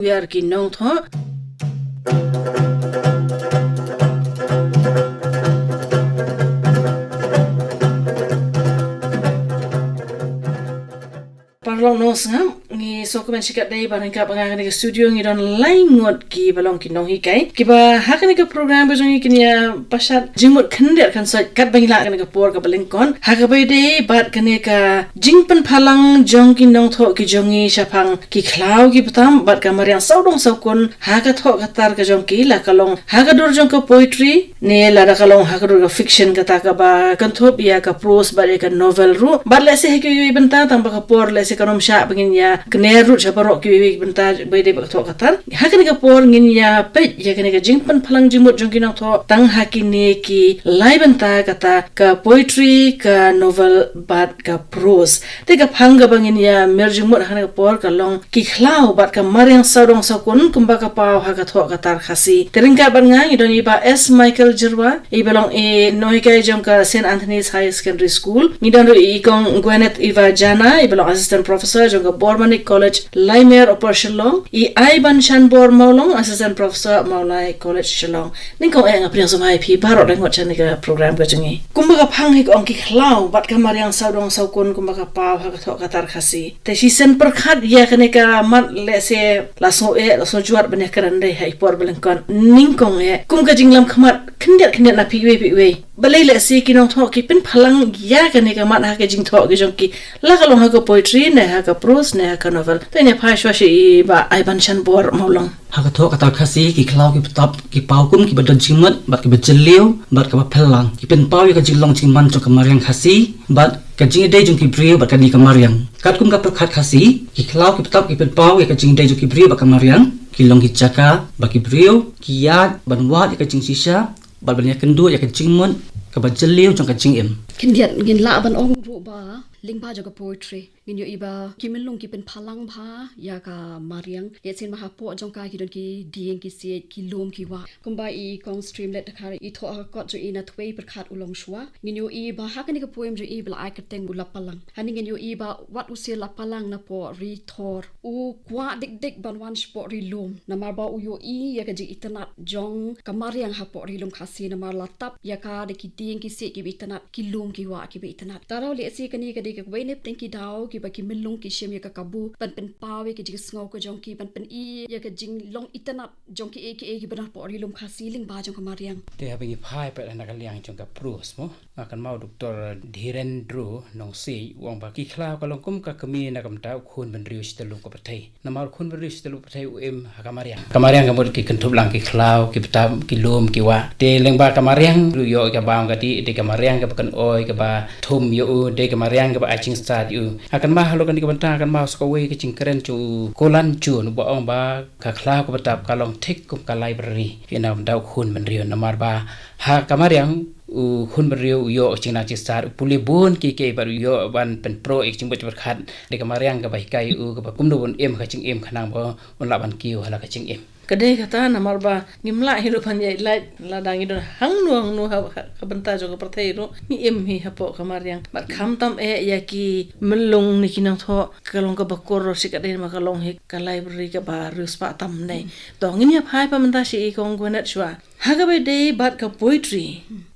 Biar kinong tho parlong no sangam ni sokumen sikat dai barang ka pangang ni studio ngi don laingot ki balong kinong hikai ki ba hakani ka program bajong ki ya pasat jimut khandet kan sa kat bangila kan ka por ka balingkon hakabai dai bat kane ka jingpan phalang jong kinong tho ki jongi shapang ki khlau ki patam bat ka mariang saudong saukun haka tho katar ka jong ki la kalong haka dur jong ka poetry ne la da kalong haka dur ka fiction ka ta ka ba kan thop ya ka prose ba ka novel ru bat la se ki benta tang ba ka por la se kanom sha bangin ya kneru chaparok ki benta bai de ba tho katar hakani ka por ngin ya pe ya kane ka jingpan phalang jimut jong kinong tho tang hakini ki lai benta kata ka poetry ka novel bat ka prose te ka phanga bangin ya merjimut hakani ka por ka long ki khlau bat ka mariang saudong sakun kumba ka paw haka tho katar khasi teringka ban nga idon iba S Michael Jirwa ibelong e noikai jong ka St Anthony's High Secondary School ngidon ro ikong Gwyneth Eva Jana ibelong assistant professor jong ka Bormanic College Laimer Operation Long Iban Chanbor Maulong assistant professor Maulai College Shillong ningkong nga priang sumai pi baro dang watchan ka program ka jongi kumba ka phang hik ong ki khlau bat ka mariang saudong saukun kumba ka paw haka tho katar khasi te si sen perkhat ya kane ka mat le se la so juat banya karan dai hai por belengkon ningkong kum ka jinglam khamat khndet na piwe balai le se kinong tho ki pen phalang ya kane ka mat ha ka jing tho ki jong ki la ka long ha ka poetry ne ha ka prose ne ha ka novel te ne phai shwa shi ba Iban Chanbor Maulong haka tho katar khasi ki khlau ki top ki paukum ki badan jingmat bat ki bajeliu bat ka phalang ki pen paw ka jinglong jingman cho ka mariang khasi bat ka jing dai jong ki brio bat ka ni ka mariang kat kum ka prakhat khasi ki khlau ki top ki pen paw ka jing dai jong ki brio bat ka mariang ki long ki chaka ba ki brio ki yat banwat ka jing sisa bat banyak kendu ya ka jingmon ka bajeliu jong ka jingem kindiat ngin la ban ong ru ba lingba jaga poetry ngin yo iba kimelung ki pen phalang bha ya ka mariang le sin ma hapo jong ka ki don ki dieng ki se ki lom ki wa kumba I kong stream let khar I tho ka kot jo ina twei perkhat ulong shwa ngin yo iba hakani ka poem jo ibla ai ka teng ula palang hani ngin yo iba wat usia la palang na po ri thor u kwa dik ban wan sport ri lom na mar ba u yo I ya ka ji itanat jong ka mariang hapo ri lom khasi na mar latap ya ka de ki dieng ki se ki itanat ki lom ki wa ki itanat taraw le si kani ka ka wei nep tengki daw ki ba ki milung ki shem ya ka kabu pan pen pawe ki jing sngo ko jong ki pan pen I ya ka jing long itanat jong ki ki bana po ri lum khasi ling ba jong ka mariang te ha bi phai pe na ka liang jong ka prus mo akan mau doktor Dhirendra nong si wong ba ki khla ka long kum ka kami na kam ta khun ban riu sta lu ko pathai na mar khun ban riu sta lu pathai u em ha ka mariang ka mod ki kentup lang ki khlau ki patam ki lum ki wa te leng ba ka mariang ru yo ka baam ka ti de ka mariang ka kan oi ka ba thum yo de ka mariang ba aching start you akan ma halo kan di banta akan ma sko we ke cingkeren cu kolan cu no ba ong ba ka khla ko batap ka long thik kum ka library ina dau khun man rio namar ba ha kamariang u khun rio yo chingna chi start puli bun ki ke bar yo ban pen pro ek ching bot khat de kamariang ka bai kai u ka kum do bon em ka ching em khanang ba on la ban kiu hala ka ching em kadai kata namar ba ngimla hirupan ya la dangi don hang nu ha ka benta jo ka prathai ro ni em hi hapo kamariang ba kham tam ya ki melung ni kinang tho kalong ka bakor ro sikadai ma kalong he ka library ka ba ruspa tam nei to ngin ya phai pa menta si kong gwenet shwa hagabe dei bat ka poetry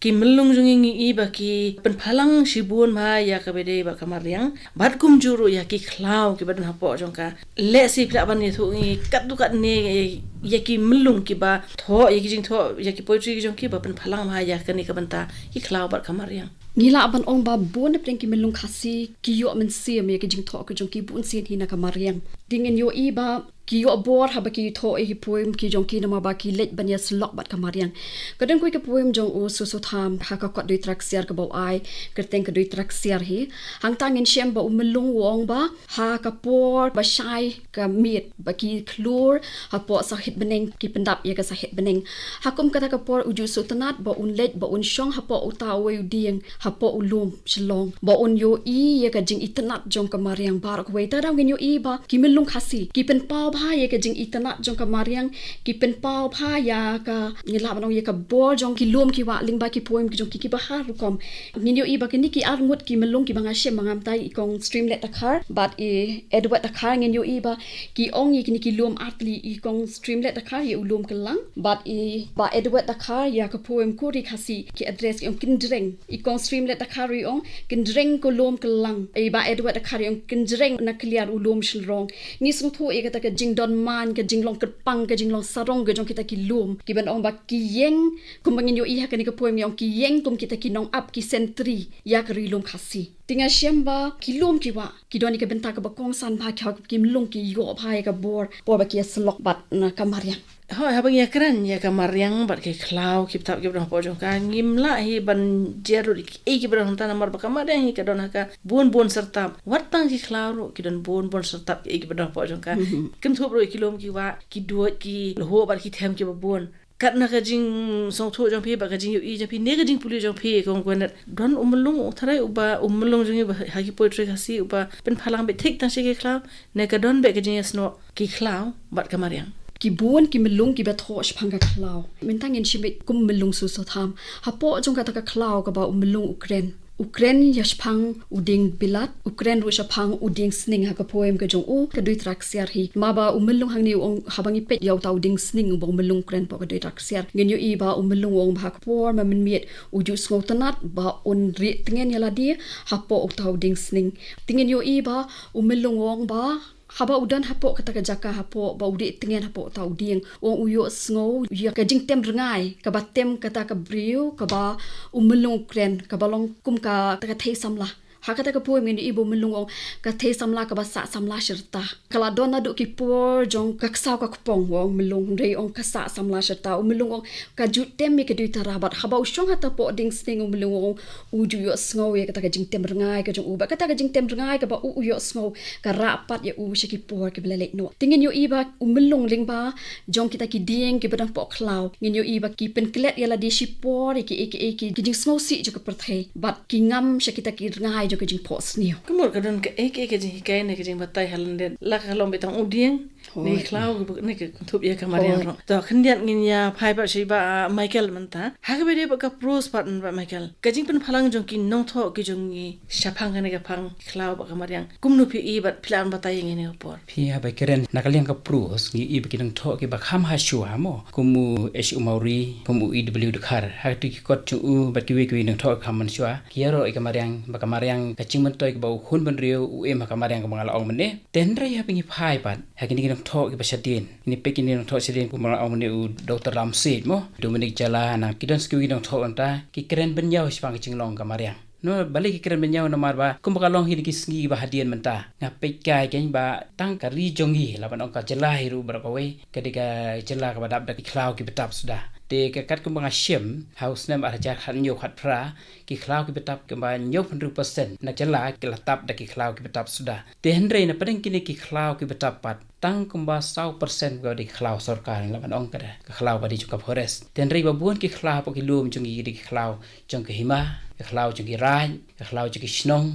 ki melung jungi I ba ki pen phalang sibun ma ya ka be dei ba kamariang bat kum juru ya ki khlau ki badan hapo jong ka le si phla ban ni thu kat du kat ne ya ki melung ki ba tho ya ki jing tho ya ki poetry ki jong ki ba pen phalang ma ya ka ni ka banta ki khlau bat kamariang ngila ban ong ba bon de pleng ki melung khasi ki yo men se me ki jing tho ko jong ki bun sin hina ka mariang dingin yo iba ki yo bor ha ba ki tho ki poem ki jong ki na ma ba ki let ban ya slok bat ka mariang kadang ko ki poem jong o so tham ha ka kot dui trak siar ka bo ai kerteng ka dui trak siar hi hang tang in shem ba melung wong ba ha ka por ba shai ka miet ba ki klur ha po sa hit beneng ki pendap ya ka sa hit beneng ha kum kata ka por uju sultanat ba un let ba un shong ha po uta we dieng ha po ulum shlong ba un yo I ya ka jing itanat jong ka mariang bar ko we ta dang yo I ba ki melung khasi ki pen pa pha ye ka jing itana jong ka mariang ki pen pau pha ya ka ngila banong ye ka bor jong ki lom ki wa lingba ki poem ki jong ki ba har kom ninyo iba ki ni ki arngut ki melung ki banga she mangam tai ikong streamlet takhar but edward takhar ninyo iba ki ong ye ki ni ki lom atli ikong streamlet takhar ye ulum kelang but ba edward takhar ya ka poem ko ri khasi ki address ki ong kindreng ikong streamlet takhar ong kindreng ko lom kelang ba edward takhar ong kindreng na clear ulum shilrong ni sung thu e ka jing don man ka jing long ketpang ka jing long sarong ka jong kita ki lum ki ban ong ba ki yeng kumbangin yo iha ka ni ka poem ong ki yeng kum kita ki nong up ki sentri ya ka ri lum khasi tinga syamba ki lum ki wa ki doni ka benta ka ba kong san ba kha ki mlung ki yo ba ka bor ba ki slok bat na kamariang Hoi habang ya keren ya kamar yang bat ke klau kip tap kip dah pojong ka ngimla hi ban jeru ki ber tan mar ba kamar yang ka don ka bon serta watang ki klau ro ki don bon serta ki ber dah pojong ka kin thop ro kilom ki wa ki duot ki ho bar ki them ki ba bon kat na ka jing song tho jong phi ba ka jing yu i jong phi ne ka jing puli jong phi kong ko na don umlung tharai uba umlung jong ba ha ki poetry ka si uba pen phalang be thik tan se ki klau ne ka don be ka jing sno ki klau bat kamar yang ki buon ki melung ki batho shpanga klau mentang in shibit kum melung su so tham hapo jong ka ta ka klau ka ba melung Ukraine yashpang uding bilat Ukraine ru shapang uding sning ha ka poem ka jong u ka dui trak siar hi ma ba umelung hang ni ong habangi pet yaw ta uding sning u melung Ukraine po ka dui trak siar ngen yo i ba umelung ong ba ka por ma min miet uju sngotanat ba on ri tingen yala di hapo ta uding sning tingen yo i ba umelung ong ba haba udan hapo kata ka jaka hapo ba udi tingen hapo ta uding ong uyo sngo ya ka jing tem rengai ka ba tem kata ka briu ka ba umelung kren ka balong kum ka ta ka thei samla hakata ka poem ni ibu melung ka the samla ka ba sa samla shirta kala dona du ki por jong ka ksaw ka kupong wong melung rei ong ka sa samla shirta melung ka ju tem mi ka du tarabat haba ushong hata po ding sting melung uju yo sngo ye kata ka jing tem rengai ka jong uba kata ka jing tem rengai ka ba uyo sngo ka rapat ya u shiki por ki blele no tingin yo iba melung ling ba jong kita ki ding ki badang po klau ngin yo iba ki pen klet yala di shipor ki jing sngo si jo ka perthei bat ki ngam shikita ki rengai ke jing pos niu kemur kadon ke jing hikai ne ke jing batai halende la ka lom betang uding ni klau ne ke thup ya kamar yang ro to khndian ngin ya phai ba shi ba Michael manta ha ke bede ba ka pros patn ba Michael ke jing pen phalang jong ki nong tho ki jong ni shaphang ne ka phang klau ba kamar yang kumnu phi i bat plan batai ngin ne por phi ha ba keren nakaliang ka pros ngi i ba ki nong tho ki ba kham ha shua mo kumu hu mauri kumu ew de khar ha tu ki kot chu u ba ki we nong tho kham man shua ki ro i kamar yang kacing mentoi ke bau khun ban riu u em ka mariang ka mangala ong mene ten rai ha pingi phai pat ha kini kinong tho ki pasadin ini pe kini nong tho sidin ku mangala ong mene u Dr. Ramsid mo Dominic Jala na kidon skiwi nong tho anta ki keren ben yaw spang ching long ka mariang no balik ki keren ben yaw na mar ba kum ka long hi ki sngi ba hadian menta nga pe kai ken ba tang ka ri jongi la ban ong ka jala hiru bar ka we kadika jala ka badap da ki klau ki betap sudah te ka kat kumbang asyem house nam araja khan yo khat phra ki klau ki betap ke ba nyop 100% na jala ki latap da ki klau ki betap sudah te hendrei na padang kini ki klau ki betap pat tang kumba 100% ga di klau sarkar la ban ong kada ka klau ba di chuka forest te hendrei ba buon ki klau pa ki lum chung di klau chung ki hima ka klau chung ki rai ka klau chung ki snong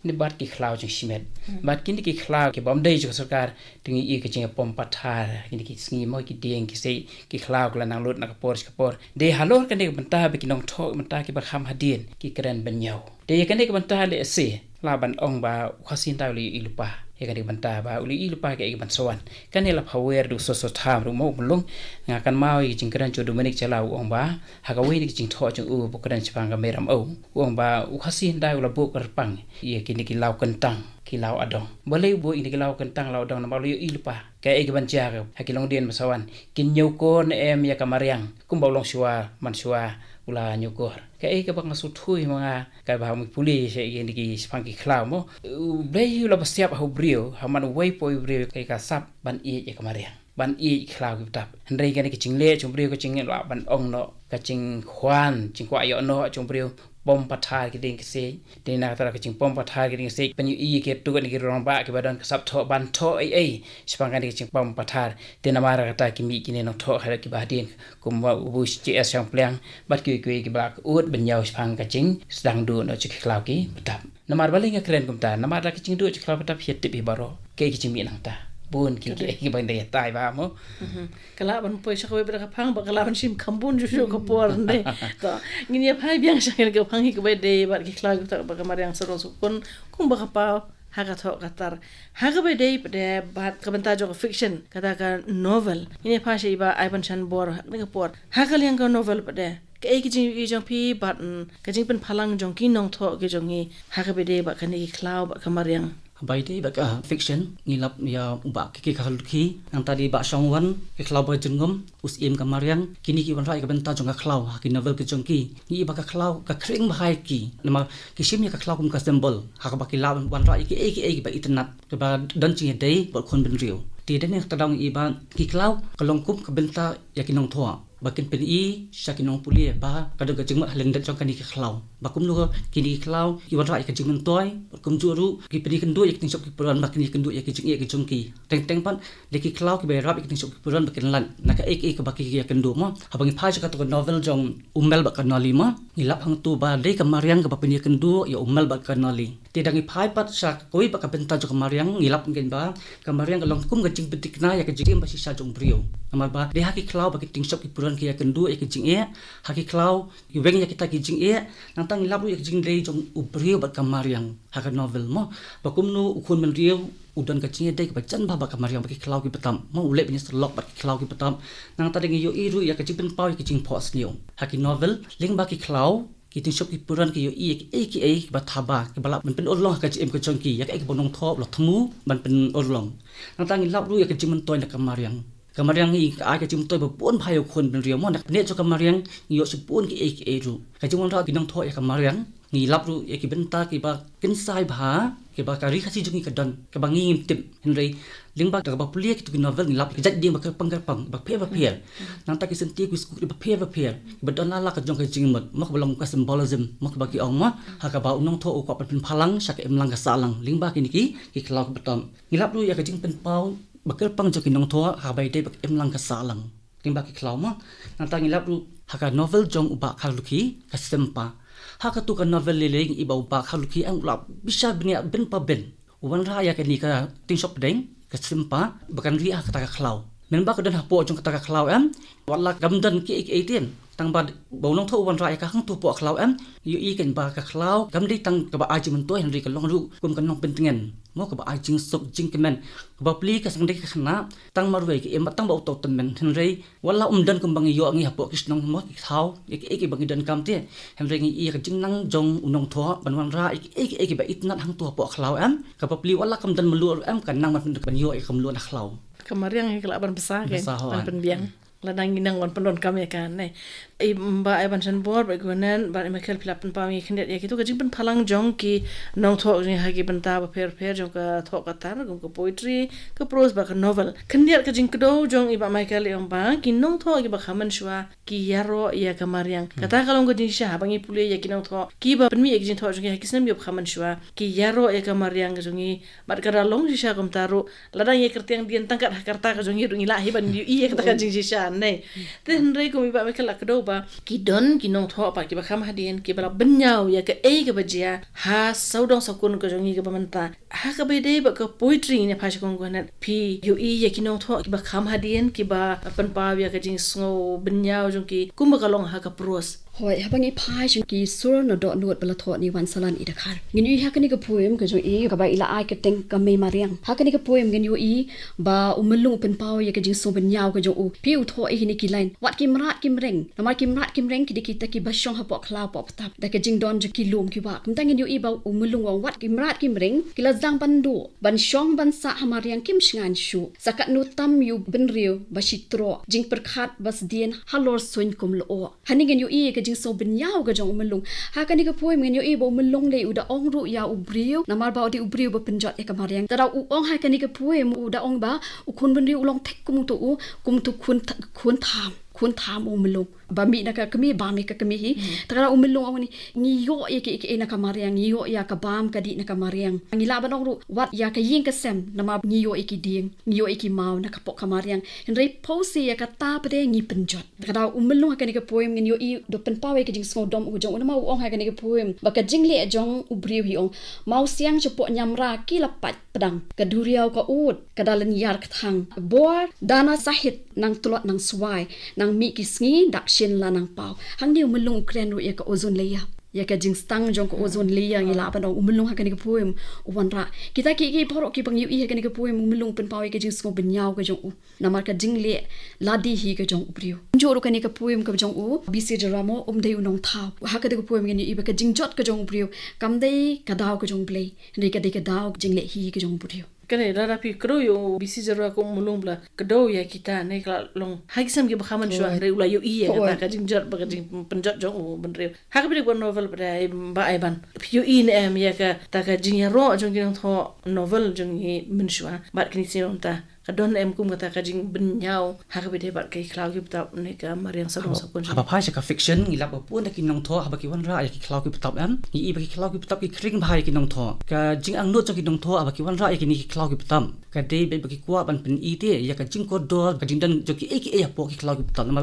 ni bat ki klau chung simet bat kini ki klau ki bom dei chuka sarkar tingi i ka chinga pom pathar kini ki sngi mo ki deng ki sei ki klau kala nang lut na ka por de halor kan de banta be ki nong tho banta ki ba kham hadien ki kren ben yaw de kan de banta le se la ban ong ba khasin ta li ilupa e kan de banta ba uli ilupa ke ban sowan kan la power du so tham ru mo mulung nga kan mau i jing kran chu Dominic Jala ong ba ha ka we ni jing tho chu u bu kran chpang ga meram ong ba khasin da ula bu kar pang ye ki ni ki law kentang ki law adong boleh bu ini ki law kentang law adong na ba lu ilupa ke e ban cha ha ki long dien masawan kin nyau ko em ya kamariang kum ba long shua man shua ula nyukor ke e ka bang su thui mga ka ba mi puli se ye ni ki spang ki klau mo blei ula basiap ho brio ha man wei poi brio ke ka sap ban e ya kamariang ban i klau ki tap hendrei ka ni ki chingle chumbrio ko ching la ban ong no ka ching khwan ching kwa yo no chumbrio pom pathar ki ding ki se de na tara ka ching pom pathar ki ding se pen yu i ke tu ni ki rong ba ki badan ka sap tho ban tho ai spang ka ni ching pom pathar de na mara ka ta ki mi ki ne no tho ha ki ba din kum wa bu chi as yang plang bat ki ki ba ut ben yaw spang ka ching sedang du no chi klau ki tap na mar baling ka kren kum ta na mar ka ching du chi klau tap hiet ti bi baro ke ki ching mi nang ta bun ki bandai tai ba mo kala ban poi sakwe bra phang ba kala ban sim khambun ju ko por ne to nginia phai biang sang ke phang hi ke de ba ki khla ta ba kamar yang sero sukun kung ba pa haga tho katar haga be de ba kabanta jo fiction kata ka novel ini pha shi ba ai ban chan bor ne ka por haga liang ka novel ba de ke ki jing i jong pi ba ka jing pen phalang jong ki nong tho ke jong hi haga be de ba ka ni khlau ba kamar yang Bai te baka fiction ngilap ya ubak ki khalki ang tadi ba songwan ke klau ba jengom us im kamariang kini ki wanrai ka benta jong ka klau ki novel ki jong ki ni ba ka klau ka kring bahai ki nama ki sim ya ka klau kum ka symbol ha ka ba ki law wanrai ki ba internet ke ba dan chi dei ba kon ben riu ti den ta dong i ba ki klau ka long kum ka benta ya ki nong thoa bakin pen i sakinong puli ba kadang ka jengmat haleng dan jong kan ki klau bakum lu kini klau ki wanrai ka jengmen toy kum juru ki pedi kendu ya ting sok ki peran bakin kendu ya ki jeng ki jongki teng pan leki klau ki berap ki ting sok ki peran bakin lan naka ek baki ki kendu mo habangi pha ka to novel jong umel ba kanali ma ngilap hang tu ba de kamariang ka bapen kendu ya umel ba kanali tidangi phai pat sa koi ba ka benta jong kamariang ngilap ngen ba kamariang ka long kum ka jing betikna ya ka jing ba si sa jong brio amal ba de haki klau baki ting sok ki peran ki kendu ya ki jing haki klau ki weng ya kita ki jing nantang ngilap lu ya ki jing de jong ubrio ba kamariang haka novel mo bakum nu ukun men riu udan kacing dai ka chan ba kamar yang baki klau ki petam mo ule binya selok baki klau ki petam nang tadi ngi yo iru ya kacing pen pau ki jing pos niu haki novel ling baki klau ki tin shop ki puran ki yo ki ba thaba ki balap men pen olong ka em ka chongki ya ka bonong thop lo thmu ban pen olong nang tang lap ru ya kacing men toy na kamar yang i ka ka chim toy ba pon phai khon ben riu mo na ne cho kamar yang yo su pon ki ru kacing mon ra ki nong tho ya kamar yang ngi lap ru ya ki benta ki ba kin sai bha ki ba kari khasi jungi ka dan ka ba ngi tim henry ling ba ka ba pulia ki tu novel ni lap ki jat ding ba ka pang ba phe nang ta ki senti ku sku ba phe ba don la ka jong ka jing mot mak belong ka symbolism mak ba ki ong ma ha ka ba unong tho ko pen phalang sak em lang ka salang ling ba ki ni ki klau ka betom ngi lap ru ya ka jing pen pau ba ka pang jo ki nong tho ha bai dei ba em lang ka salang ling ba ki klau ma nang ta ngi lap ru ha ka novel jong uba khaluki ka sempa haka tu kan novel leleng ibau ba khaluki ang lap bisa benia ben pa ben wan raya ka ni ka ting shop deng ka simpa bakan ri ka ta khlau men ba ka dan hapo jong ka ta khlau am wala gamdan ki 18 tang ba bonong tho wan raya ka hang tu po khlau am yu i kan ba ka khlau gam dei tang ka ba aji men toy henry ka long ru kum kan nong pentingen mo ka ba ajing sok jing kemen ka ba pli ka sang dei ka khna tang marwei ki em tang ba auto ten men henry wala dan kum bang yo ngi hapo kisnong mo ki khau ki bang dan kam te henry ngi i ka jing nang jong unong tho ban wan ra ki ba itnat hang tu po khlau am ka ba pli wala kam dan melu am kan nang ban yo kam lu na khlau kamar yang kelaban besar ke pan biang ladang inang wan pendon kami kan ne ai ba ai ban chan bor ba gunan ba ai makel pilapan pa mi khindet ya kitu ka jing pen phalang jong ki nong tho ni ha ki banta ba pher jong ka tho ka tar gum ka poetry ka prose ba ka novel khindet ka jing kdo jong i ba makel yong ba ki nong tho ki ba khaman shwa ki yaro ya kamar yang kata kalong ko din sha bangi pule ya ki nong tho ki ba pen mi ek jing tho jong ki snam yob khaman shwa ki yaro ya kamar yang jong i mat ka long ji sha gum taru ladang ye kertiang dien tangkat karta ka jong i rungi la hi ban i ka ta jing ji sha nei ten rei ko mi ba makel la kdo ba ki don ki nong tho pa ki ba kham hadien ki ba benyau ya ka e ka bajia ha saudong sakun ko jongi ka bamanta ha ka be de ba ka poetry ne pha shikong ko na pi yu i ya ki nong tho ki ba kham hadien ki ba pan pa ya ka jing sngo benyau jong ki kum ka long ha ka pros hoi habangi phai jing ki sur no do not bala tho ni wan salan i dakhar ngin yu hakani ka poem ka jong i ka ba ila ai ka teng ka me mariang hakani ka poem ngin yu i ba umlung pen pau ya ka jing so benyau ka jong u pi u tho i ni ki line wat ki mrat kim reng namar ki mrat kim reng ki de ki ta ki ba shong ha po khla po tap da ka jing don je ki lum ki ba kum tangin yu i ba umlung wa wat ki mrat kim reng ki la zang ban do ban shong ban sa ha mariang kim shngan shu sakat nu tam yu ben riu ba shitro jing perkhat bas dien halor soin kum lo hani ngin yu i ka jing so benyau ka jong umlung ha ka ni ka poem ngin yu i ba umlung le u da ong ru ya u briu namar ba di u briu ba penjot e ka mariang ta u ong ha ka ni ka poem u da ong ba u kun ben riu long thek kum tu kun tham umlung bami na ka kami bami ka kami hi takara umilong awani ngiyo ya ke na kamariang ngiyo ya ka bam ka di na kamariang ngilaban ong wat ya ka ying ka sem na ma ngiyo iki ding ngiyo iki mau na kapok kamariang henry posi ya ka ta pade ngi penjot takara umilong ka ni ka poem ngiyo i do pen pawe ka jing skodom u jong na mau ong ha ka ni ka poem baka jing le jong ubriu hi ong mau siang cepo nyamra ki lapat pedang ka duriau ka ut ka dalan yar ka thang bor dana sahit nang tulot nang swai nang mi kisngi dak shin la nang pau hang ni umulung ukren ru ya ka ozon leya ya ka jing stang jong ka ozon leya ngi la ban umulung ha ka ni ka poem uwan ra kita ki porok ki pangyu i ha ka ni ka poem umulung pen pau ka jing sko benyau ka jong u namar ka jing le ladi hi ka jong ubriu jo ru ka ni ka poem ka jong u bc dramo dei unong thau ha ka de ka poem ngi i ba ka jing jot ka jong ubriu kam dei ka daw ka jong play ni ka de ka daw jing le hi ka jong ubriu kene rapi kro yo bisi jara ko mulung bla kdo ya kita ne kala long hagisam ki bakhaman shwa re ula yo i ya ka jing jot ba jing penjot jong ben re ha ka bi novel ba ba ai ban yo i ne am ya ka ta ka jing ya ro jong jing tho novel jong ni men shwa ba kini se ta kadon em kum kata ka jing ben nyau ha ka bi de ba kai klau ki ta ne ka mariang sa dong sa kon haba phai ka fiction ngila ba pun ki nong tho haba ki wan ra ki klau ki ptap am ni i ba ki klau ki ptap ki kring bhai ki nong tho ka jing ang no ki nong tho haba ki wan ra ki ni ki klau ki ptam ka de be ki kwa ban pen i te ya ka jing ko do ka jing dan jo ki e ki e po ki klau ki ptam ma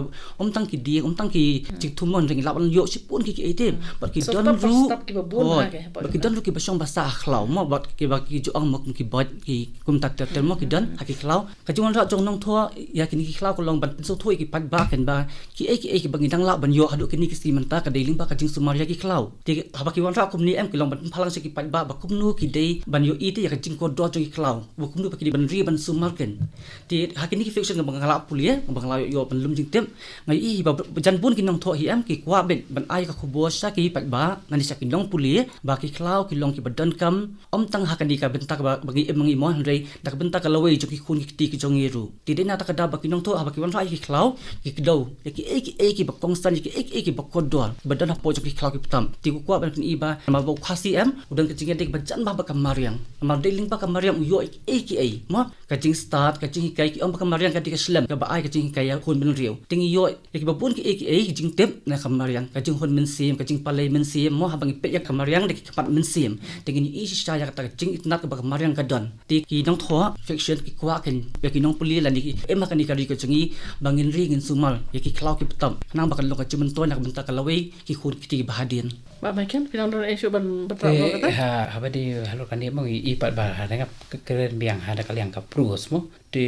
tang ki di tang ki jing thumon ring la ban yo si pun ki e te ba ki don ru ba ki don ru ki ba shong ba sa klau mo ba ki jo ang mo ki ba ki kum tak ter mo ki dan ha ki klau ka jing ra jong nong tho ya ki ni ki klau ko long ban so thoi ki pat ba ken ba ki e ki bangin dang la ban yo hadu ki ni ki si man ta ka deiling ba ka jing sumar ya ki klau ti haba ki wan ra kum ni em ki long ban phalang se ki pat ba kum nu ki dei ban yo i te ya ka jing ko do jong ki klau bu kum nu ba ki ban ri ban sumar ken ti ha ki ni ki fiction ga bang la pulia bang la yo ban lum jing tem ngai i ba jan bun ki nong tho hi em ki kwa ben ban ai ka khubo sa ki pat ba ngani sa ki nong pulia ba ki klau ki long ki badan kam tang ha ka ni ka bentak ba bagi em ngi mo rei dak bentak ka lawei jo ki khun ki ti ki jong i ru ti de na ta ka da ba ki nong tho ha ba ki wan ra ki klau ki do ya ki ki ba konstan ki ki ba kodor badan ha po jo ki klau ki ptam ti ku kwa ban i ba ma ba khasi em udan ka jing dek ba jan ba ka mariang ma deling ba ka mariang yo ki mo ka jing start ka jing kai ki ba ka mariang ka ti ka slam ka ba ai ka jing kai ya khun ben riu ting yo ki ba bun ki jing tep na ka mariang ka jing hon men sim ka jing palai men sim mo ha bang pe ya ka mariang dek ka pat men sim ting ni i sha ya ka jing itna ka ba ka mariang ka don ti ki nong tho fiction ki kwa ken ya ki nong puli la ni em ka ni ka ri ka jingi bangin ri ngin sumal ya ki klau ki ptam nang ba ka lo ka chumen to na ka bentak ka lawei ki khun ki ti bahadin ba makan pinang don esyo ban betra kata ha haba di halo kan dia mengi i pat ba ha ngap keren biang ha da kaliang ka pros mo ti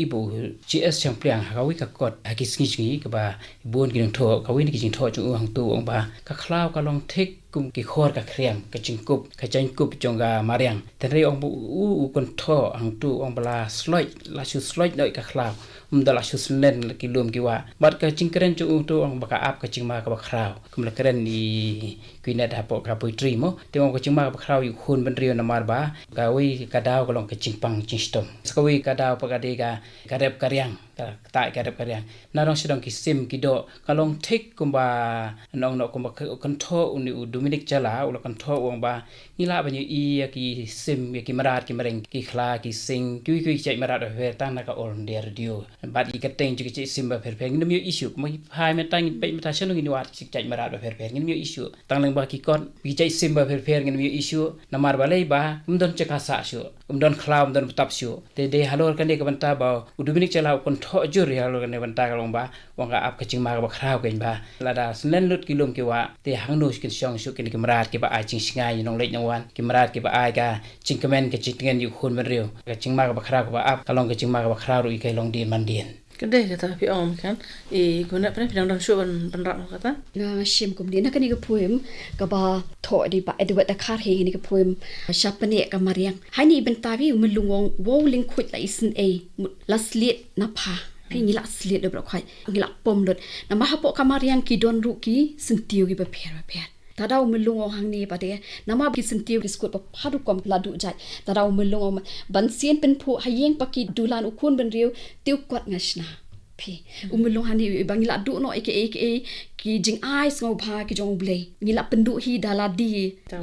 i bo gs chang pliang ha wi ka kot ha ki sngi ka ba bon ki tho ka wi ni ki jing tho chu hang tu ong ba ka klau ka long thik kum ki khor ka khriang ka jing kup ka jang kup jong ga mariang ten re ong bu u kon tho hang tu ong bala sloi la chu sloi doi ka klau dala chu slen ki lum ki wa bat ka jing keren chu tu ong ba ka ap ka jing ma ka ba khrau kum la keren ni kuinet ha po ka poetry mo te ong ka jing ma ka khrau yu khun ben rio na mar ba ka wi ka daw ka long ka jing pang jing stom ska wi ka daw pa ka de ka rep ka riang ta ka rep ka riang na rong sidong ki sim ki do ka long thik kum ba nong no kum ba kan tho uni u Dominic chala u kan tho ong ba ila ba ni i ki sim ki marat ki mareng ki khla ki sing ki chai marat he tang na ka on der radio bat i ka teng ji ki sim ba pher pher ngim yo issue mo hai me tang pe ma ta chen ngi wat chai marat ba pher pher ngim yo issue tang leng ba ki kon ki chai sim ba pher pher ngim yo issue na mar ba lei ba don chaka sa shu don khla don tap shu te de halor kan de ka banta ba u Dominic chala kon tho jur ya halor kan de banta ka long ba wang ka ap ka ching ma ka ba khrau ken ba la da snen lut ki lum ki wa te hang no skin shong shu ken ki marat ki ba ai ching singai nong lei nong wan ki marat ki ba ai ka ching kamen ka ching ngen yu khun ben riu ka ching ma ka ba khrau ka ba ap ka long ka ching ma ka ba khrau ru i kai long din man din kende kata pi om kan guna pinang don shu ban rak kata nga shim kum dia nak ni ka poem ka ba tho di ba edward da khar he ni ka poem shapane ka mariang hani ben tawi umlungong wo ling khut la isin e laslit na pha pi ni la slit do khai ni la pom dot na ma ha po ka mariang ki don ru ki sentiu ki ba pher tadau melungong hang ni pade nama ki sentiu ki skut pa phadu kom ladu jai tadau melungong ban sien pen phu hayeng paki dulan ukun ben riu tiu kwat ngashna phi umulong hani bangila du no eke ki ki jing ais ngau pha ki jong blei ngilap penduk hi daladi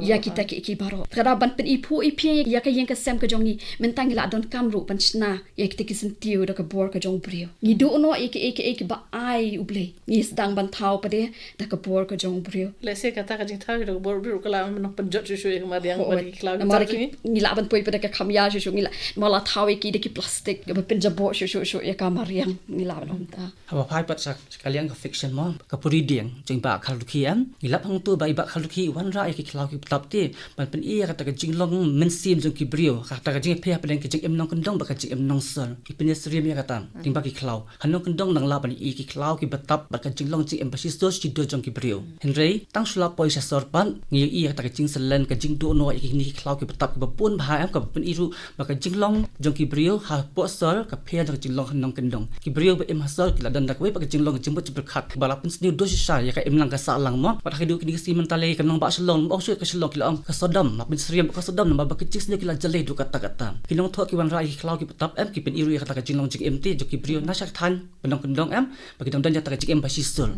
ya kita ki baro kada ban pen ipu ipi ya ka yang ka sem ka jong ni mentang ngila don kamru pan chna ya kita ki sentiu da ka bor ka jong brio ngidu no ek ba ai ublei ni sedang ban thau pade da ka bor ka jong brio lese kata ka jing thau ki bor brio kala men penjot shu ki mariang bari cloud mari ki ngila ban poi pada ka khamya shu ngila mala thau ki de ki plastic ba penjabo shu ya ka mariang ngila ban ta apa pai pat sekalian ke fiction mo ke puridiang jing ba khaluki am ngilap hang tu bai ba khaluki wan ra ki khlau ki tap ti ban pen ia kata ka jinglong men sim jong ki brio kata ka jing phe pen ki jing em nong kendong ba ka jing em nong sel ki pen srim ya kata ting ba ki khlau hanong kendong nang la ban i ki khlau ki batap ba ka jinglong jing em ba sistos ki do jong ki brio henry tang sula poi sa sor pan ngi ia kata ka jing selen ka jing do no ki ni khlau ki batap ki ba pun ba am ka pen iru ba ka jinglong jong ki brio ha po sor ka phe jong jinglong hanong kendong ki brio ba em hasal ki la dan dak we ba ka jinglong jing ba khat ba la pen sni do sa ya ka em lang ka sa lang mo ba ka du ki si mentale ka nong ba shalong ba su ka shalong ki la ka sodam ma pen sriam ka sodam na ba ka jing sni ki la jale du kata kata ki nong tho ki wan ra ki khlau ki batap em ki pen iru ya kata ka jinglong jing em ti jo ki brio na sak than penong kendong em ba ki dong dan ya ta ka jing em ba sisul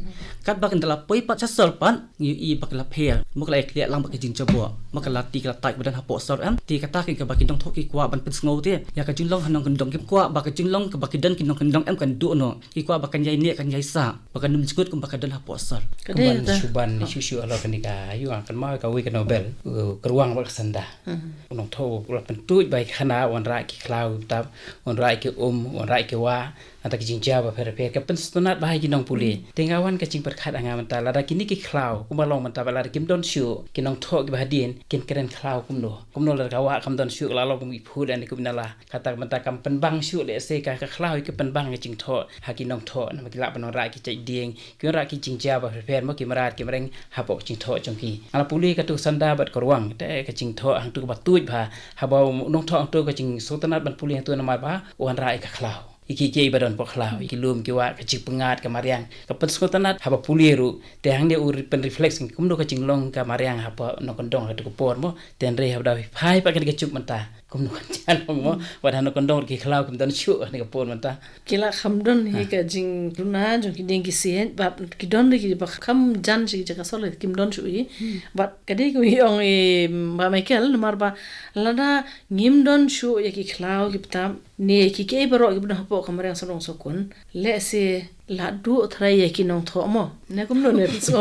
kat ba kan dala poi pat sa sol pan ngi i ba ka la phe mo ka la ek lang ba ka jing jabo mo ka la ti ka tai ba dan ha po sor em ti ka ta ki ka ba ki dong tho ki kwa ban pen sngo ti ya ka jinglong hanong kendong ki kwa ba ka jinglong ka ba ki dan ki nong kendong em kan du no ki kwa ba kan yai ne kan yai sa ba kan num jikut kum ba ka dan ha po sor Kuban suban ni shushu alo kanika yu ang kan mau ka wi ka Nobel keruang ba sanda unong tho la pen tu bai khana wan ra ki khlau tap wan ra ki wan ra ki wa ata ki jinja ba pher ka pen stonat ba ki nong puli tengawan ka jing per khat anga man ta la da ki ni ki khlau kuma long man ta ba la kim don shu ki nong tho ki ba din kin kren khlau kum no la ka wa kam don shu la lo kum i phud ani kum na la kata man ta kam pen bang shu le se ka khlau ki pen bang ki jing tho ha ki nong tho na ki la ban ra ki chai ding ki ra ki jinja ba pher mo ki marat ki mreng ha pok jing tho jong ki ala puli ka tu sanda bat korwang te ka jing tho hang tu ba tuj ba ha ba nong tho ang tu ka jing sultanat ban puli tu na ma ba wan ra ka khlau iki ke badon po khlau iki lum ki wa ka jing pengat ka mariang ka pen sultanat ha ba puli ru te hang ne ur pen reflex kum do ka jing long ka mariang ha pa no kondong ka tu por mo ten re ha da phai pa ka ke chup man ta kum no kan chan mo wa da no kondong ki khlau kum don chu ni ka por man ta kila khamdon hi ka jing runa jong ki ding ki sien ba ki don ki ba kham jan ji ka sol kim don chu yi ba ka de ki ong e ba Michael mar ba lada ngim don chu ya ki khlau ki tam ne ki ke baro ki bna po kamar yang sonong sokun le se la du thrai ya ki nong tho mo ne kum no ne so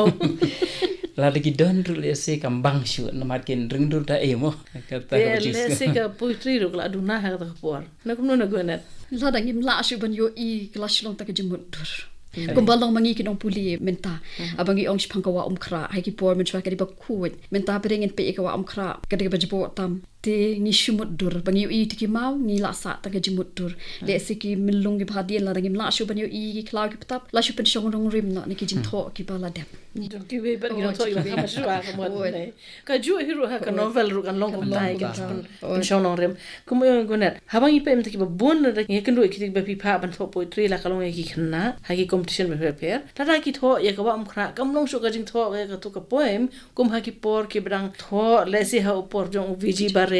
la de ki don ru le se kam bang shu na mar kin ring ru ta e mo ka ta le se ka poetry ru la du na ha ta por ne kum no ne go net la da ngim la shu ban yo i glash long ta ka jimut dur kumbalong mangi kinong puli menta abangi ong spangkawa umkra hai ki por men chwa ka di ba kuat menta berengen pe ka wa umkra ka di ba jibo tam te ni shumut dur bangi i tiki mau ni la sa ta ka jimut dur le se ki milung ki bhadien la ngim la shu ban yo i ki klau ki patap la shu pen shong rong rim na ni ki jin tho ki ba la dep ni jong ki we ban ki tho ki ba shwa ka mo ne ka ju hiru ha ka novel ru kan long ka tai ka pen shong rong rim kum yo go net habangi pe mta ki ba bon da ki kan do ki ba pi pha ban tho poetry la ka long ki khna ha ki competition be prepare ta ki tho ya ka wa umkra kam long shu ka jing tho ka tu ka poem kum ha ki por ki brang tho le si ha upor jong vg bar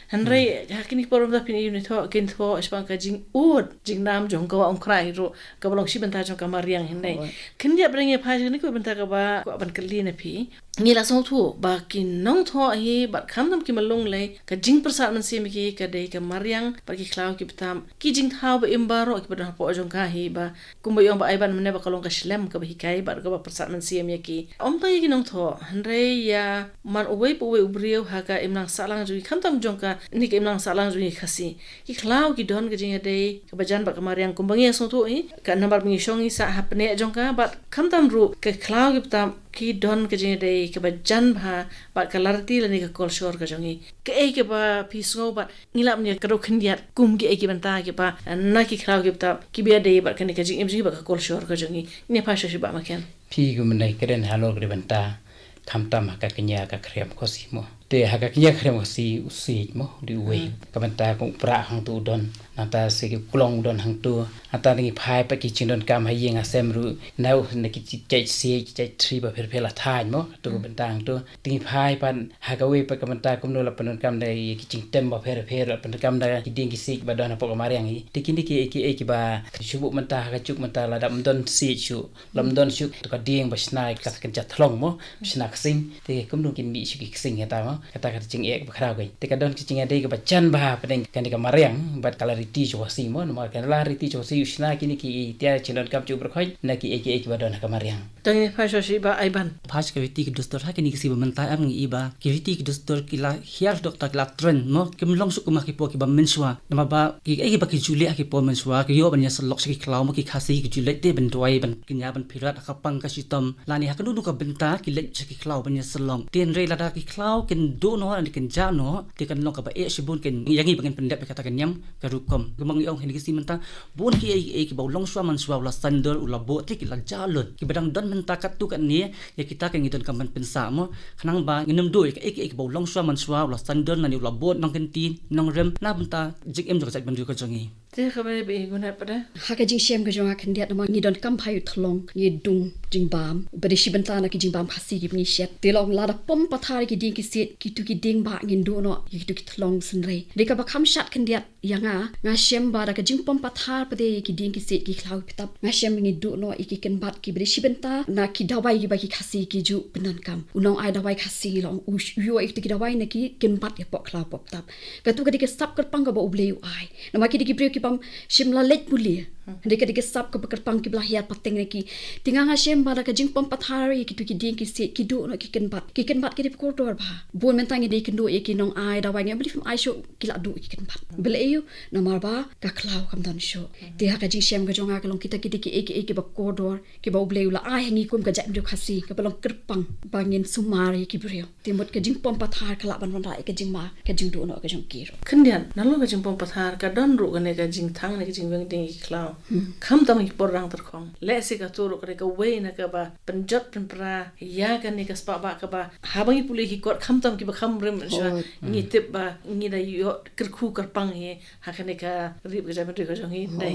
Henry hakini porom da pini ni tho kin tho spang ka jing ud jing nam jong ka ong krai ro ka bolong si benta jong ka mariang hindai kin dia bringe pha ni ko benta ka ba ko ban kali na phi ngi la so thu ba kin nong tho hi ba kham dam ki malung le ka jing prasad man sim ki ka dei ka mariang ba ki khlaw ki btam ki jing thau ba imbaro ki ba po jong ka hi ba kum ba yong ba ai ban mne ba kalong ka shlem ka ba hi kai ba ka ba prasad man sim ya ki om ta ki nong tho Henry ya man uwe po we ubrio ha ka imlang salang ju kham tam jong ka ni ke imlang salang ju khasi ki khlaw ki don ka jing dei ka ba jan ba ka mariang kum bangi so thu hi ka number mi shongi sa hapne jong ka ba kham tam ru ka khlaw ki btam ki don ka jing dei ka ba jan bha ba ka larti la ni ka kol shor ka jongi ka e ke ba pisngo ba ngilap ni ka ro khindiat kum ki e ki banta ke ba na ki khlaw ki btam ki be dei ba ka ni ka jing imji ba ka kol shor ka jongi ni pha shi ba ma ken phi gu menai kren halor gre banta tham tam ka kenya ka khrem ko si mo te ha ka kenya khrem ko si usi mo di we ka banta ko pra hang tu don nata se ki kulong don hang tu ata ni phai pa ki chin don kam ha yeng asem ru nau ne ki chai se chai tri ba pher la thai mo tu ben tang tu ti phai pan ha ka we pa kam ta kum no la pan kam dai ki ching tem ba pher pan kam da ki ding ki se ba don pa ma riang hi ti kin ki ba shubu man ta ka chuk man ta la dam don si chu lam don shu to ka ding ba snai ka kan cha thlong mo sna ka sing ti kum no kin mi shu ki sing ta mo ka ching ek ba khra gai ti ka don ki ching dai ka ba chan ba pa ding kan ka ma riang bat clarity chu si mo ma kan la riti chu si usna ki ki tia chin don kam chu ba khoi na ki ek ba don ka ma riang Tang phai so shi ba ai ban. Pas ke viti ki dostor ha kini kisi mentai am ngi iba ki viti ki dostor ki la hiar doktor ki la tren mo kim long su kuma ki po ki ba mensua nama ba ki ba ki juli ki po mensua ki yo ban ya selok ki klau mo ki khasi ki juli te ben doi ban kinya ban pirat ka pang ka sitom la ni ha kanu ka benta ki le ki klau ban ya selong ten re la da ki klau ken do no ni ken ja no te kan long ka ba e sibun ken yangi ban pendep ka ta ken nyam ka rukom gemang yong kini kisi menta bon ki ba long sua mensua la sandal ula bo te ki la jalun ki badang don takat tu kan ni ya kita kan ngidon kaman pensa mo khanang ba nginum do ek bo long swa man swa la sandon na ni la bot nong kentin nong rem na benta jik em jok ban du ko jongi Te khabar be guna pada. Haka jing shem ka jonga kan dia nama ngidon kam phayu thlong ngi dung jing bam bari shibanta na ki jing bam khasi ki ni shet te long la da pom pathar ki ding ki set ki tu ki ding ba ngin do no ki tu ki thlong sun re de ka ba kham shat kan dia yanga nga shem ba da ka jing pom pathar pa de ki ding ki set ki khlau pitap nga shem ngi do no iki ken bat ki bari shibanta na ki dawai ki ba ki khasi ki ju penan kam unong ai dawai khasi long u yo ik ki dawai na ki ken bat ya pok khlau pop tap ka tu ka dik sap kar pang ka ba ubleu ai na ma ki dik ki pam shimla lek mulia Dika sap ke pekerpang ki belah hiat pateng neki. Tinggal ngasem pada ke jing pom pathari ki tu ki ding ki set ki do no ki ken bat. Ki ken bat ki di koridor ba. Bon mentang di ken do e ki nong ai dawai ngi beli ai show ki la do ki ken bat. Bele eu nomor ba ka klau kam dan show. Ti ha ka jing sem ka jonga ka long kita ki ki ba koridor ki ba ubleu la ai ngi kum ka jam do khasi ka belong kerpang bangin sumari ki brio. Timot ke jing pom pathar ka la ban rai ka jing ma ka jing do no ka jong kiro. Kendian nalo ka jing pom pathar ka don ru ka ne ka jing thang ne ka jing weng ding ki klau. Kam tam ki porang terkong lesi ka turu ka we na ka ba penjot penpra ya ka ni ka spa ba ka ba habangi puli ki kot kam tam ki ba kam rem sha ni tip ba ni da yo kerku kerpang he ha ka ni ka rib ka jaman ka jong hi dai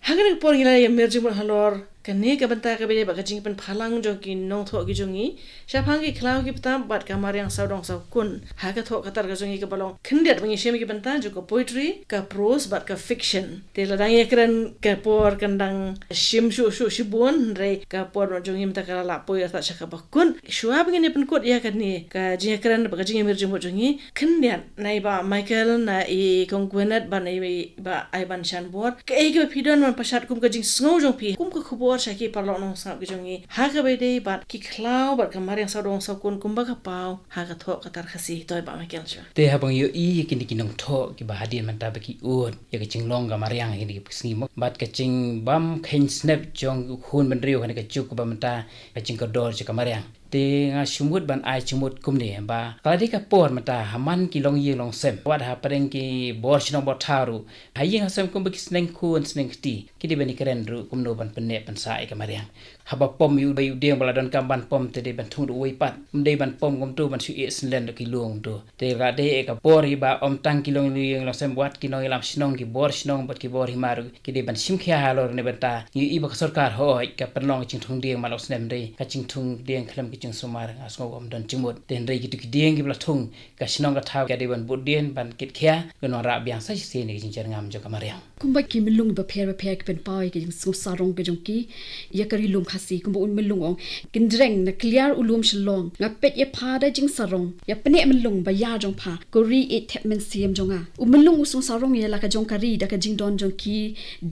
ha ka ni por gila ya merji mo halor kane ka banta ka bele ba ka jing pen phalang jo ki nong tho ki jongi shapang ki khlau ki ptam bat ka mariang saudong sau kun ha ka tho ka tar ka jongi ka balong khndet bangi shemi ki banta jo ka poetry ka prose bat ka fiction te la dang ekran ka por kandang shim shu shibun re ka por no jongi mta ka la poya ta shaka ba kun shua bangi ne pen kot ya ka ni ka jing ekran ba ka jing emerji mo jongi khndet nai ba michael na e kongwenet ba nai ba ivan shanbor ka e ka pidon man pashat kum ka jing sngo jong pi kum ka khubor shaki parlo nong sa ki jongi ha ka be dei bat ki khlau bat ka mariang sa dong sa kun kumba ka pau ha ka tho ka tar khasi toy ba ma kel cha te ha bang yo i ki ni kinong tho ki ba hadin man ta ba ki un ya ka ching long ga mariang ki ni sni mo bat ka ching bam khen snap jong khun ban riu ka chuk ba man ta ka ching ka dor cha ka mariang te nga shumut ban ai chumut kum ne ba kala ka por mata haman ki long yeng long sem wat ha pareng ki bor chinong bor tharu hayeng asem kum ba ki sneng khun sneng ti ki de bani karen ru kum no ban penne pan sai ka mariang haba pom yu ba yu deng bala don kam ban pom te de ban thung oi pat de ban pom kum tu ban su e snlen ki luong tu te ga de ka por hi ba om tang ki long yeng long sem wat ki no lam sinong ki bor sinong bat ki bor hi maru ki de ban sim khya halor ne ban ta i ba sarkar ho ka pan long ching thung deng ma lo snem de ka ching thung deng khlam chung sumar asgo om don chimut ten rei kitu kideng ki blathung ka sinong ka thau ka de ban budien ban kit khya gono ra byang sa se ne jing cher ngam jo kamariang kumba ki milung ba pher ki pen pai ki su sarong ke jong ki ya kari lum khasi kumba un milung ong kin dreng na clear ulum shlong nga pet ye pha da jing sarong ya pene milung ba ya jong pha ko ri e thep men siam jonga u milung usung sarong ye la ka jong kari da ka jing don jong ki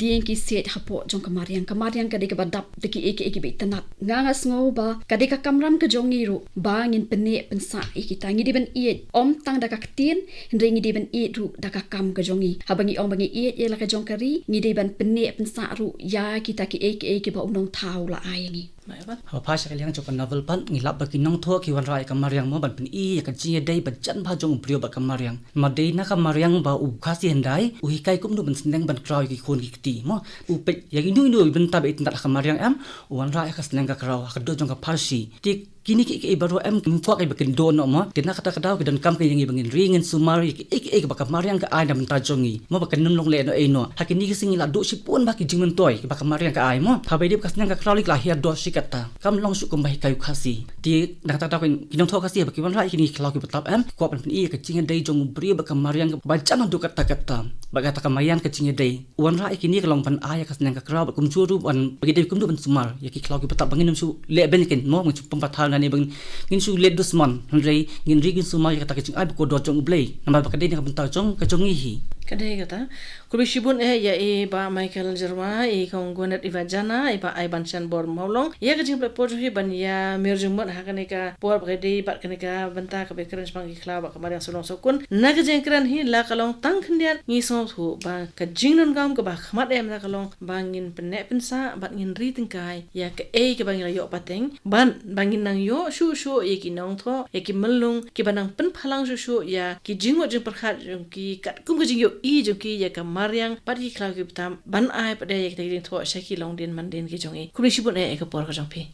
ding ki set hapo jong kamariang ka de ka badap de ki ek be tanat nga sngo ba ka de ka kamram ka jongi ru bangin pene pensa ikita ngi diben i om tang da ka tin hindre ngi diben i ru da ka kam ka jongi habangi om bangi i la ka jong kari ngi diben pene pensa ru ya kita ki ek ba unong thau la ai ngi Mai ba. Ha pa sa kaliang chokan novel pan ngilap ba kinong tho ki wan rai ka mariang mo ban pin I ka chi dei ban chan ba jong brio ba ka mariang ma dei na ka mariang ba u kha si hendai u hi kai kum nu ban sneng ban kraw ki khon ki ti mo u pe ya gi nu ban ta be tin ka mariang am u wan rai ka sneng ka kraw ka do jong ka parsi ti kini ki baru am kwa ka bakin do no mo tina kata kadaw ki dan kam ki ngi bangin ringen sumari ki ba ka mariang ka ai na ban ta jongi mo ba kan num long le no e no ha ki ni ki singi la do si pun ba ki jingmen toy ki ba ka mariang ka ai mo ha be di ka sneng ka kraw lik la hi do si kata kam long su kum ba hi kai khasi ti na kata ki nong tho khasi ba ki wan rai ki ni kraw ki batap am kwa ban I ka jinga dei jong bri ba ka mariang ba chan do kata kata ba kata ka mayan ka jinga dei wan rai ki ni ka long ban ai ka sneng ka kraw ba kum chu ru ban ba ki dei kum do ban sumar ya ki kraw ki batap bangin su le ben ken mo ngi pum patha ni bang ngin su le dusman rei ngin rigin sumar ya kata ki ai ko do jong blei nama ba ka dei ni ka ban ta jong ka jong hi Kadai kata, kubi shibun ya ba Michael Jerwa kong Gwenat Ivajana ba ai banchan bor maulong ya ka jing plepor hi ban ya mirjung mon ha kaneka por bagadi bat kaneka banta ka bekran spang ikla ba kamar yang solong sokun na ka jing kran hi la kalong tang khndian ngi som thu ba ka jing non gam ka ba khmat em la kalong bangin penne pensa bat ngin ri tingkai ya ka ka bangin yo pateng ban bangin nang yo shu ye ki nong tho ye ki melung ki banang pen phalang shu ya ki jing wo jing perkhat ki kat kum ka jing yo I joki ya ka mariang pati klau ki tam ban ai pada ya kita ding tho shaki long din man din ki jongi kuli shibun ka por ka jong pi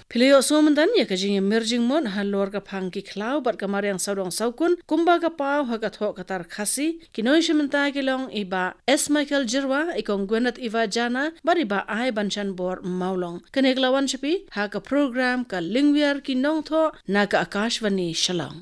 Pilio so mandan ya ka jing emerging mon halor ka phang ki klau bat ka mariang saudong saukun kumba ka pau ha ka tho ka tar khasi ki noi shimenta ki long iba S Michael Jerwa ikong Gwenat Ivajana bari ba ai banchan bor maulong kaneglawan chapi ha ka program ka lingwiar ki nong tho na ka akashvani shalom